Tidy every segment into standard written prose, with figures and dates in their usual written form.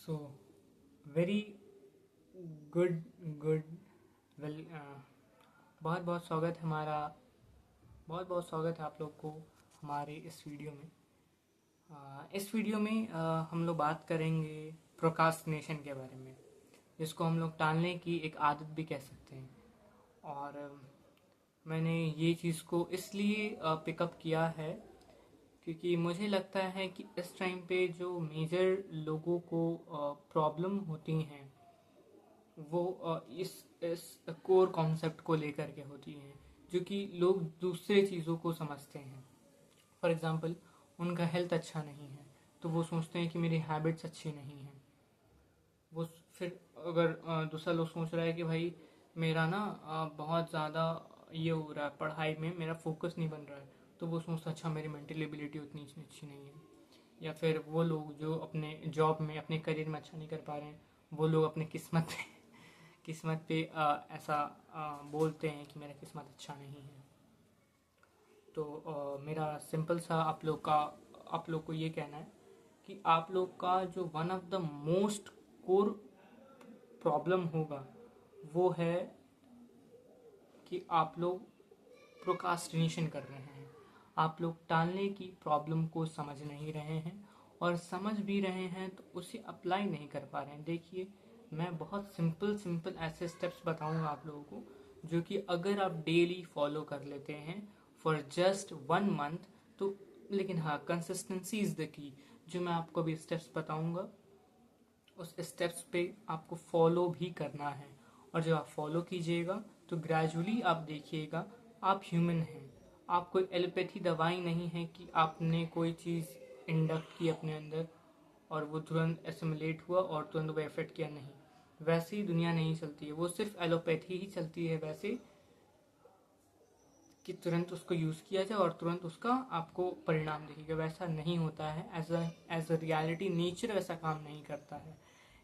So very good good well बहुत बहुत स्वागत है हमारा बहुत बहुत स्वागत है आप लोग को हमारे इस वीडियो में। इस वीडियो में हम लोग बात करेंगे प्रोकास्टिनेशन के बारे में, जिसको हम लोग टालने की एक आदत भी कह सकते हैं। और मैंने ये चीज़ को इसलिए पिकअप किया है क्योंकि मुझे लगता है कि इस टाइम पे जो मेजर लोगों को प्रॉब्लम होती हैं वो इस कोर कॉन्सेप्ट को लेकर के होती हैं, जो कि लोग दूसरे चीज़ों को समझते हैं। फॉर एग्ज़ाम्पल, उनका हेल्थ अच्छा नहीं है तो वो सोचते हैं कि मेरी हैबिट्स अच्छी नहीं हैं। वो फिर अगर दूसरा लोग सोच रहा है कि भाई मेरा ना बहुत ज़्यादा ये हो रहा है, पढ़ाई में मेरा फोकस नहीं बन रहा है, तो वो सोचता अच्छा मेरी मेंटल एबिलिटी उतनी अच्छी नहीं है। या फिर वो लोग जो अपने जॉब में अपने करियर में अच्छा नहीं कर पा रहे हैं, वो लोग अपने किस्मत पे ऐसा बोलते हैं कि मेरा किस्मत अच्छा नहीं है। तो मेरा सिंपल सा आप लोग को ये कहना है कि आप लोग का जो one of the most core problem होगा वो है कि आप लोग प्रोकास्टिनेशन कर रहे हैं। आप लोग टालने की प्रॉब्लम को समझ नहीं रहे हैं, और समझ भी रहे हैं तो उसे अप्लाई नहीं कर पा रहे हैं। देखिए, मैं बहुत सिंपल ऐसे स्टेप्स बताऊंगा आप लोगों को, जो कि अगर आप डेली फॉलो कर लेते हैं फॉर जस्ट 1 मंथ तो, लेकिन हाँ, कंसिस्टेंसी इज़ द की। जो मैं आपको अभी स्टेप्स बताऊंगा उस स्टेप्स पे आपको फॉलो भी करना है, और जब आप फॉलो कीजिएगा तो ग्रेजुअली आप देखिएगा आप ह्यूमन हैं। आप कोई एलोपैथी दवाई नहीं है कि आपने कोई चीज़ इंडक्ट की अपने अंदर और वो तुरंत एसिमुलेट हुआ और तुरंत वो इफेक्ट किया। नहीं, वैसे ही दुनिया नहीं चलती है। वो सिर्फ एलोपैथी ही चलती है वैसे कि तुरंत उसको यूज़ किया जाए और तुरंत उसका आपको परिणाम दिखेगा। वैसा नहीं होता है। एज अ रियलिटी नेचर वैसा काम नहीं करता है।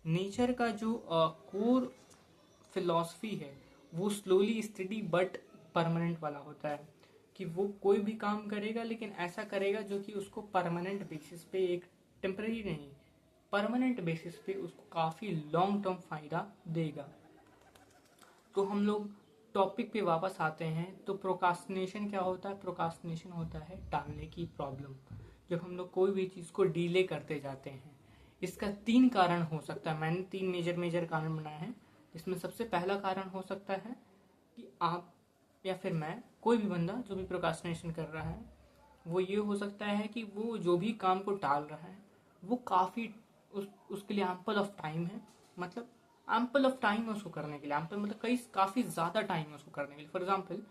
नेचर का जो कोर फिलॉसफी है वो स्लोली स्टडी बट परमानेंट वाला होता है, कि वो कोई भी काम करेगा लेकिन ऐसा करेगा जो कि उसको परमानेंट बेसिस पे, एक टेम्पररी नहीं, परमानेंट बेसिस पे उसको काफ़ी लॉन्ग टर्म फायदा देगा। तो हम लोग टॉपिक पे वापस आते हैं। तो प्रोकास्टिनेशन क्या होता है? प्रोकास्टिनेशन होता है टालने की प्रॉब्लम। जब हम लोग कोई भी चीज़ को डिले करते जाते हैं, इसका 3 कारण हो सकता है। मैंने 3 मेजर कारण बनाए हैं, इसमें सबसे पहला कारण हो सकता है कि आप या फिर मैं, कोई भी बंदा जो भी प्रोकास्टिनेशन कर रहा है, वो ये हो सकता है कि वो जो भी काम को टाल रहा है वो काफ़ी उसके लिए एम्पल ऑफ टाइम है। मतलब एम्पल ऑफ टाइम है उसको करने के लिए। एम्पल मतलब काफ़ी ज़्यादा टाइम है उसको करने के लिए। फॉर एग्जाम्पल,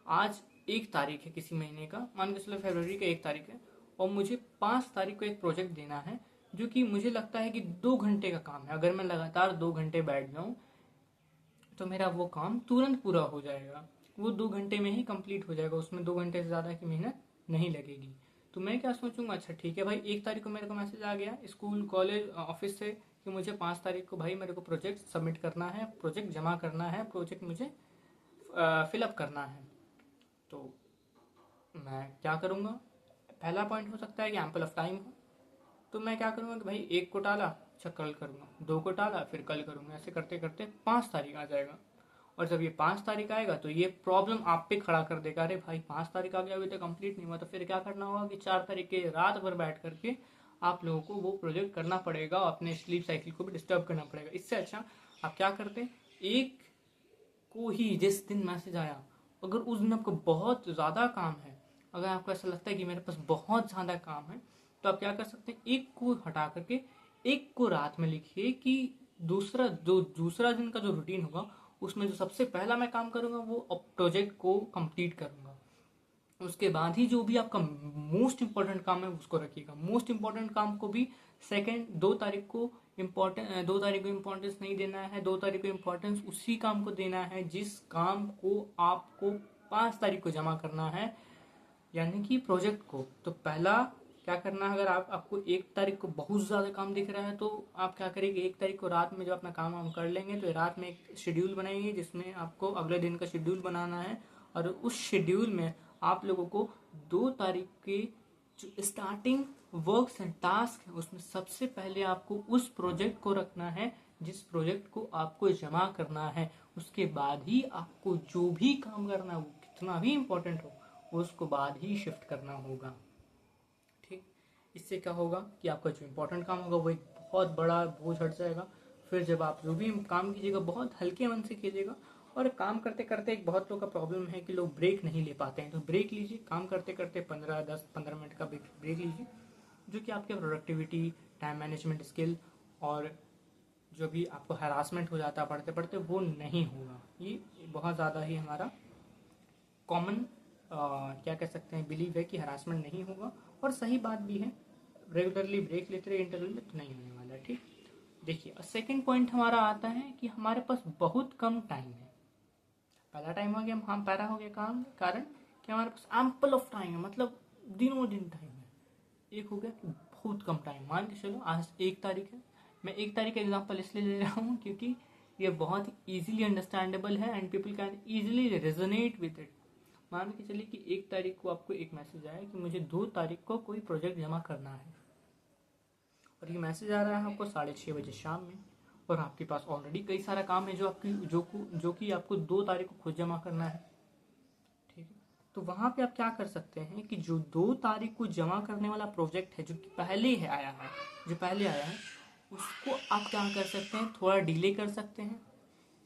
आज 1 तारीख है किसी महीने का, मान के चलो फरवरी का 1 तारीख है, और मुझे 5 तारीख को एक प्रोजेक्ट देना है जो कि मुझे लगता है कि 2 घंटे का काम है। अगर मैं लगातार 2 घंटे बैठ जाऊँ तो मेरा वो काम तुरंत पूरा हो जाएगा। वो 2 घंटे में ही कंप्लीट हो जाएगा, उसमें 2 घंटे से ज़्यादा की मेहनत नहीं लगेगी। तो मैं क्या सोचूंगा, अच्छा ठीक है भाई, 1 तारीख को मेरे को मैसेज आ गया स्कूल कॉलेज ऑफिस से कि मुझे 5 तारीख को भाई मेरे को प्रोजेक्ट सबमिट करना है, प्रोजेक्ट जमा करना है, प्रोजेक्ट मुझे फिलअप करना है। तो मैं क्या करूँगा? पहला पॉइंट हो सकता है कि एम्पल ऑफ टाइम हो। तो मैं क्या करूँगा कि भाई 1 को टाला, अच्छा कल करूँगा, 2 को टाला, फिर कल करूँगा, ऐसे करते करते 5 तारीख आ जाएगा। और जब ये 5 तारीख आएगा तो ये प्रॉब्लम आप पे खड़ा कर देगा, अरे भाई 5 तारीख आ गया अभी तक कंप्लीट नहीं हुआ। तो फिर क्या करना होगा कि 4 तारीख के रात भर बैठ करके आप लोगों को वो प्रोजेक्ट करना पड़ेगा, अपने स्लीप साइकिल को भी डिस्टर्ब करना पड़ेगा। इससे अच्छा आप क्या करते, एक को ही जिस दिन मैसेज आया, अगर उस दिन आपको बहुत ज़्यादा काम है, अगर आपको ऐसा लगता है कि मेरे पास बहुत ज़्यादा काम है, तो आप क्या कर सकते हैं, एक को हटा करके एक को रात में लिखिए कि दूसरा दिन का जो रूटीन होगा उसमें जो सबसे पहला मैं काम करूंगा वो प्रोजेक्ट को कंप्लीट करूंगा। उसके बाद ही जो भी आपका मोस्ट इंपॉर्टेंट काम है उसको रखिएगा। मोस्ट इंपॉर्टेंट काम को भी सेकंड 2 तारीख को इम्पोर्टेंस नहीं देना है। 2 तारीख को इम्पोर्टेंस उसी काम को देना है जिस काम को आपको 5 तारीख को जमा करना है, यानी कि प्रोजेक्ट को। तो पहला क्या करना है, अगर आपको 1 तारीख को बहुत ज़्यादा काम दिख रहा है तो आप क्या करेंगे, 1 तारीख को रात में जब अपना काम हम कर लेंगे तो रात में एक शेड्यूल बनाएंगे जिसमें आपको अगले दिन का शेड्यूल बनाना है। और उस शेड्यूल में आप लोगों को 2 तारीख के जो स्टार्टिंग वर्क्स एंड टास्क है उसमें सबसे पहले आपको उस प्रोजेक्ट को रखना है जिस प्रोजेक्ट को आपको जमा करना है। उसके बाद ही आपको जो भी काम करना है वो कितना भी इम्पोर्टेंट हो उसको बाद ही शिफ्ट करना होगा। ठीक, इससे क्या होगा कि आपका जो इम्पोर्टेंट काम होगा वो एक बहुत बड़ा बोझ हट जाएगा। फिर जब आप जो भी काम कीजिएगा बहुत हल्के मन से कीजिएगा। और काम करते करते एक बहुत लोग का प्रॉब्लम है कि लोग ब्रेक नहीं ले पाते हैं, तो ब्रेक लीजिए। काम करते करते 10-15 मिनट का ब्रेक लीजिए, जो कि आपके प्रोडक्टिविटी, टाइम मैनेजमेंट स्किल और जो भी आपको हरासमेंट हो जाता है पढ़ते पढ़ते वो नहीं होगा। ये बहुत ज़्यादा ही हमारा कॉमन क्या कह सकते हैं बिलीव है कि हरासमेंट नहीं होगा, और सही बात भी है। रेगुलरली ब्रेक लेते रहे इंटरवल में तो नहीं होने वाला है। ठीक, देखिए सेकंड पॉइंट हमारा आता है कि हमारे पास बहुत कम टाइम है। पहला टाइम हो गया हम पैरा हो गया काम कारण कि हमारे पास एम्पल ऑफ टाइम है, मतलब दिनों दिन टाइम है। एक हो गया कि बहुत कम टाइम। मान के चलो आज 1 तारीख है, मैं 1 तारीख का एग्जाम्पल इसलिए ले रहा हूँ क्योंकि ये बहुत ही ईजिली अंडरस्टैंडेबल है and people can easily resonate with it. मान के चलिए कि 1 तारीख को आपको एक मैसेज आया कि मुझे 2 तारीख को कोई प्रोजेक्ट जमा करना है, और ये मैसेज आ रहा है आपको 6:30 बजे शाम में, और आपके पास ऑलरेडी कई सारा काम है जो कि आपको 2 तारीख को खुद जमा करना है। ठीक है, तो वहां पे आप क्या कर सकते हैं कि जो 2 तारीख को जमा करने वाला प्रोजेक्ट है जो कि पहले है आया है जो पहले आया है उसको आप क्या कर सकते हैं, थोड़ा डिले कर सकते हैं।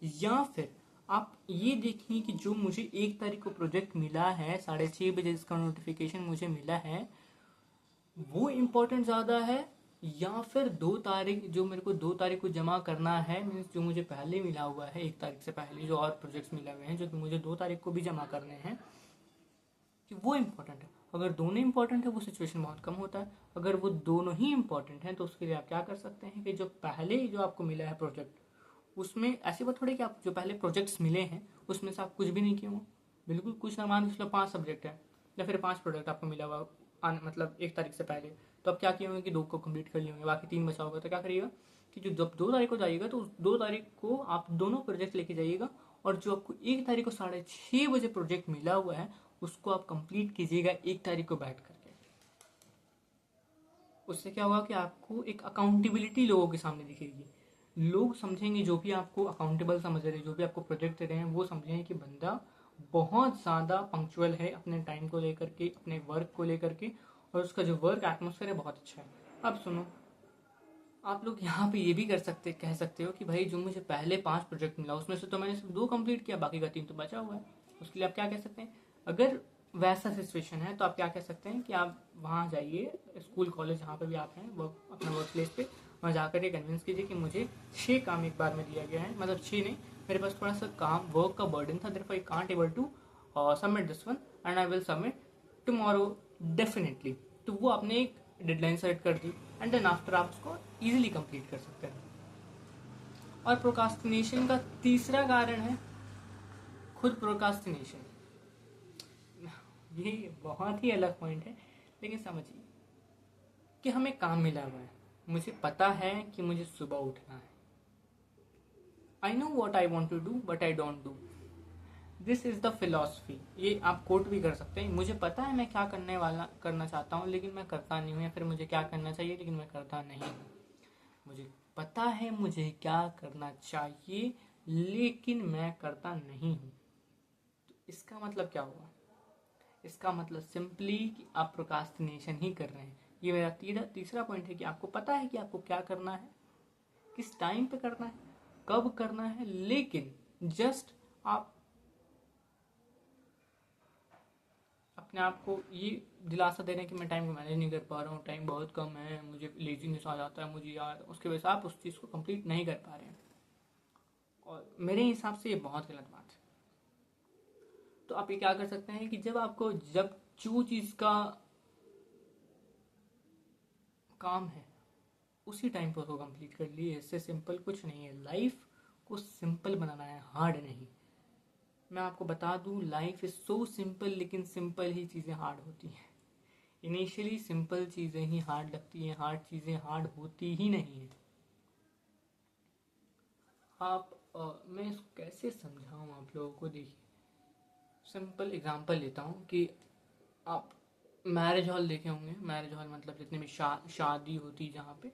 या फिर आप ये देखें कि जो मुझे 1 तारीख को प्रोजेक्ट मिला है 6:30 बजे इसका नोटिफिकेशन मुझे मिला है वो इम्पोर्टेंट ज़्यादा है, या फिर 2 तारीख जो मेरे को 2 तारीख को जमा करना है, मीन्स जो मुझे पहले मिला हुआ है 1 तारीख से पहले जो और प्रोजेक्ट्स मिले हुए हैं जो कि मुझे 2 तारीख को भी जमा करने हैं, कि वो इम्पोर्टेंट है। अगर दोनों इम्पोर्टेंट है वो सिचुएशन बहुत कम होता है। अगर वो दोनों ही इम्पोर्टेंट हैं तो उसके लिए आप क्या कर सकते हैं कि जो पहले जो आपको मिला है प्रोजेक्ट उसमें ऐसी बात थोड़ी कि आप जो पहले प्रोजेक्ट्स मिले हैं उसमें से आप कुछ भी नहीं किए हो, बिल्कुल कुछ ना। मान लो 5 सब्जेक्ट है या फिर 5 प्रोडक्ट आपको मिला हुआ मतलब 1 तारीख से पहले, तो आप क्या किए होंगे कि 2 को कंप्लीट कर लिए होंगे, बाकी 3 बचा होगा। तो क्या करिएगा कि जो जब 2 तारीख को जाइएगा तो उस 2 तारीख को आप दोनों प्रोजेक्ट लेके जाइएगा, और जो आपको 1 तारीख को 6:30 बजे प्रोजेक्ट मिला हुआ है उसको आप कंप्लीट कीजिएगा 1 तारीख को बैठ करके। उससे क्या होगा कि आपको एक अकाउंटेबिलिटी लोगों के सामने दिखेगी। लोग समझेंगे, जो भी आपको अकाउंटेबल समझ रहे हैं, जो भी आपको प्रोजेक्ट दे रहे हैं, वो समझेंगे कि बंदा बहुत ज़्यादा पंक्चुअल है अपने टाइम को लेकर के, अपने वर्क को लेकर के, और उसका जो वर्क एटमोसफेयर है बहुत अच्छा है। अब सुनो, आप लोग यहाँ पे ये भी कह सकते हो कि भाई जो मुझे पहले 5 प्रोजेक्ट मिला उसमें से तो मैंने सिर्फ 2 कंप्लीट किया, बाकी का 3 तो बचा हुआ है। उसके लिए आप क्या कह सकते हैं, अगर वैसा सिचुएशन है तो आप क्या कह सकते हैं कि आप वहाँ जाइए, स्कूल कॉलेज जहाँ पे भी आप हैं अपना वर्क प्लेस पे, वहाँ जाकर ये कन्विंस कीजिए कि मुझे 6 काम एक बार में दिया गया है, मतलब 6 नहीं, मेरे पास थोड़ा सा काम वर्क का बर्डन था, therefore I can't able to submit this one and I will submit tomorrow definitely. तो वो आपने एक डेडलाइन सेट कर दी एंड देन आफ्टर आप उसको इजीली कंप्लीट कर सकते हैं। और प्रोकास्टिनेशन का तीसरा कारण है खुद प्रोकास्टिनेशन। ये बहुत ही अलग पॉइंट है, लेकिन समझिए कि हमें काम मिला हुआ है, मुझे पता है कि मुझे सुबह उठना है, I know what I want to do but I don't do, this is the philosophy. ये आप कोट भी कर सकते हैं, मुझे पता है मैं क्या करना चाहता हूँ लेकिन मैं करता नहीं हूँ, या फिर मुझे क्या करना चाहिए लेकिन मैं करता नहीं हूँ। मुझे पता है मुझे क्या करना चाहिए लेकिन मैं करता नहीं हूँ। तो इसका मतलब क्या हुआ, इसका मतलब सिंपली कि आप प्रोकास्टिनेशन ही कर रहे हैं। ये मेरा तीसरा पॉइंट है कि आपको पता है कि आपको क्या करना है, किस टाइम पे करना है, कब करना है, लेकिन जस्ट आप अपने आप को ये दिलासा दे रहे हैं कि मैं टाइम को मैनेज नहीं कर पा रहा हूँ, टाइम बहुत कम है, मुझे लेजीनेस आ जाता है, मुझे यार उसके वजह से आप उस चीज़ को कंप्लीट नहीं कर पा रहे हैं। और मेरे हिसाब से ये बहुत गलत बात है। तो आप ये क्या कर सकते हैं कि जब जो चीज़ का काम है उसी टाइम पर उसको कंप्लीट कर लिए। इससे सिंपल कुछ नहीं है। लाइफ को सिंपल बनाना है, हार्ड नहीं। मैं आपको बता दूं, लाइफ इज सो सिंपल, लेकिन सिंपल ही चीज़ें हार्ड होती हैं। इनिशियली सिंपल चीज़ें ही हार्ड लगती हैं, हार्ड चीज़ें हार्ड होती ही नहीं है। मैं इसको कैसे समझाऊं आप लोगों को। देखिए, सिंपल एग्जांपल लेता हूं कि आप मैरिज हॉल देखे होंगे। मैरिज हॉल मतलब जितने भी शादी होती है जहाँ पे,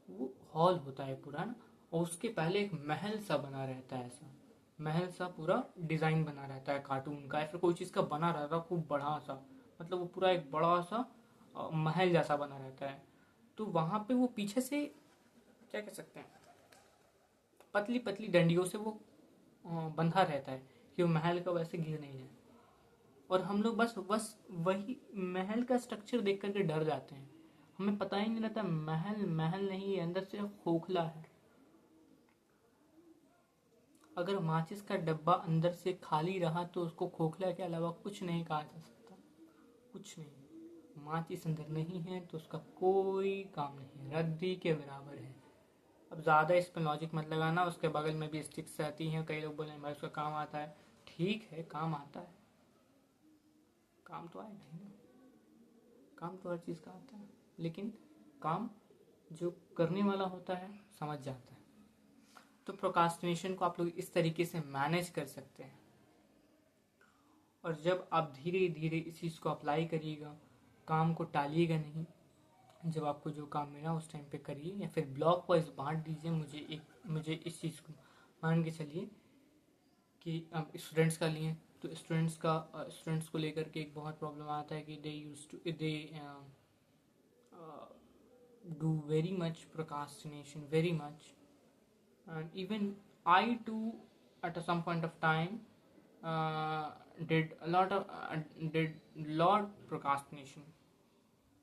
वो हॉल होता है पूरा ना, और उसके पहले एक महल सा बना रहता है, ऐसा महल सा पूरा डिजाइन बना रहता है कार्टून का या फिर कोई चीज़ का बना रहता है खूब बड़ा सा, मतलब वो पूरा एक बड़ा सा महल जैसा बना रहता है। तो वहाँ पे वो पीछे से क्या कह सकते हैं, पतली पतली डंडियों से वो बंधा रहता है कि वो महल का वैसे गिर नहीं जाए। और हम लोग बस बस वही महल का स्ट्रक्चर देख करके डर जाते हैं, हमें पता ही नहीं रहता महल महल नहीं है, अंदर से खोखला है। अगर माचिस का डब्बा अंदर से खाली रहा तो उसको खोखला के अलावा कुछ नहीं कहा जा सकता, कुछ नहीं। माचिस अंदर नहीं है तो उसका कोई काम नहीं है, रद्दी के बराबर है। अब ज़्यादा इस पर लॉजिक मत लगाना, उसके बगल में भी स्टिक्स आती हैं, कई लोग बोले भाई उसका काम आता है, ठीक है काम आता है, काम तो आएगा ही ना, काम तो हर चीज़ का आता है, लेकिन काम जो करने वाला होता है समझ जाता है। तो प्रोकास्टिनेशन को आप लोग इस तरीके से मैनेज कर सकते हैं। और जब आप धीरे धीरे इस चीज़ को अप्लाई करिएगा, काम को टालिएगा नहीं, जब आपको जो काम मिला उस टाइम पे करिए, या फिर ब्लॉक वाइज बांट दीजिए। मुझे इस चीज़ को मान के चलिए कि अब स्टूडेंट्स का लिए तो स्टूडेंट्स को लेकर के एक बहुत प्रॉब्लम आता है कि they do very much procrastination, very much, and even I too at some point of time did a lot of procrastination,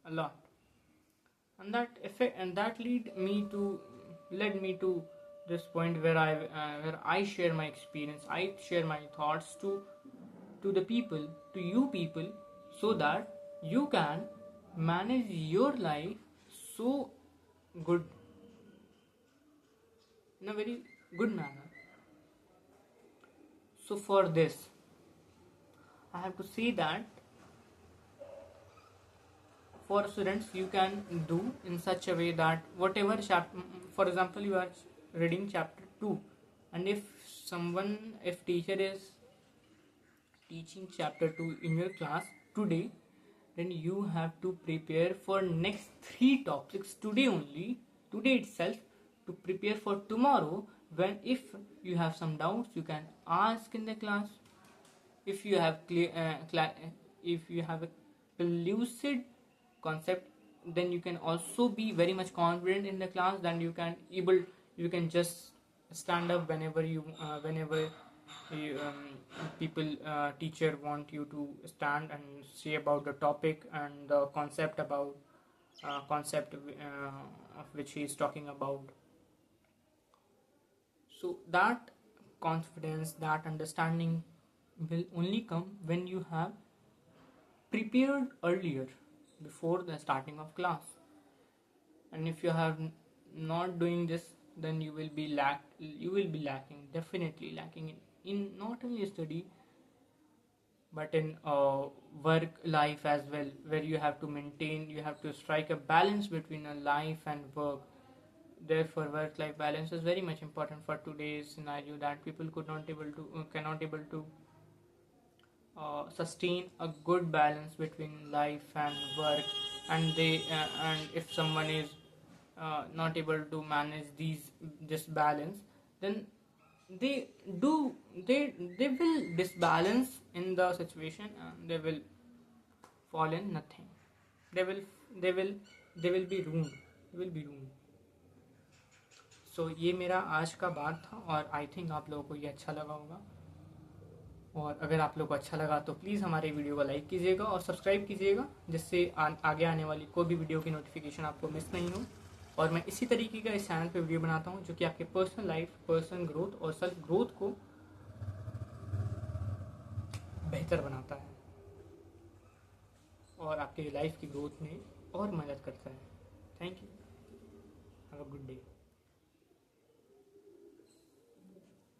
a lot, and that effect and that led me to this point where I share my experience, I share my thoughts to the people, to you people, so that you can manage your life so good, in a very good manner. So for this I have to say that for students you can do in such a way that whatever chapter, for example you are reading chapter 2, and if teacher is teaching chapter 2 in your class today, then you have to prepare for next 3 topics today only, today itself, to prepare for tomorrow. When if you have some doubts you can ask in the class. If you have if you have a lucid concept, then you can also be very much confident in the class, then you can just stand up whenever people teacher want you to stand and say about the topic and the concept about of which he is talking about. So that confidence, that understanding will only come when you have prepared earlier, before the starting of class. And if you have not doing this, then you will be lacking, definitely lacking in not only study but in work life as well, where you have to strike a balance between a life and work. Therefore work life balance is very much important for today's scenario, that people cannot able to sustain a good balance between life and work. And if someone is not able to manage this balance, then they do they will disbalance in the situation, and they will fall in nothing. they will they will they will be ruined. सो ये मेरा आज का बात था, और I think आप लोगों को ये अच्छा लगा होगा। और अगर आप लोगों को अच्छा लगा तो प्लीज़ हमारे वीडियो को लाइक कीजिएगा और सब्सक्राइब कीजिएगा, जिससे आगे आने वाली कोई भी वीडियो की नोटिफिकेशन आपको मिस नहीं हो। और मैं इसी तरीके का इस चैनल पे वीडियो बनाता हूँ जो कि आपके पर्सनल लाइफ, पर्सनल ग्रोथ और सेल्फ ग्रोथ को बेहतर बनाता है और आपके लाइफ की ग्रोथ में और मदद करता है। Thank you, have a good day.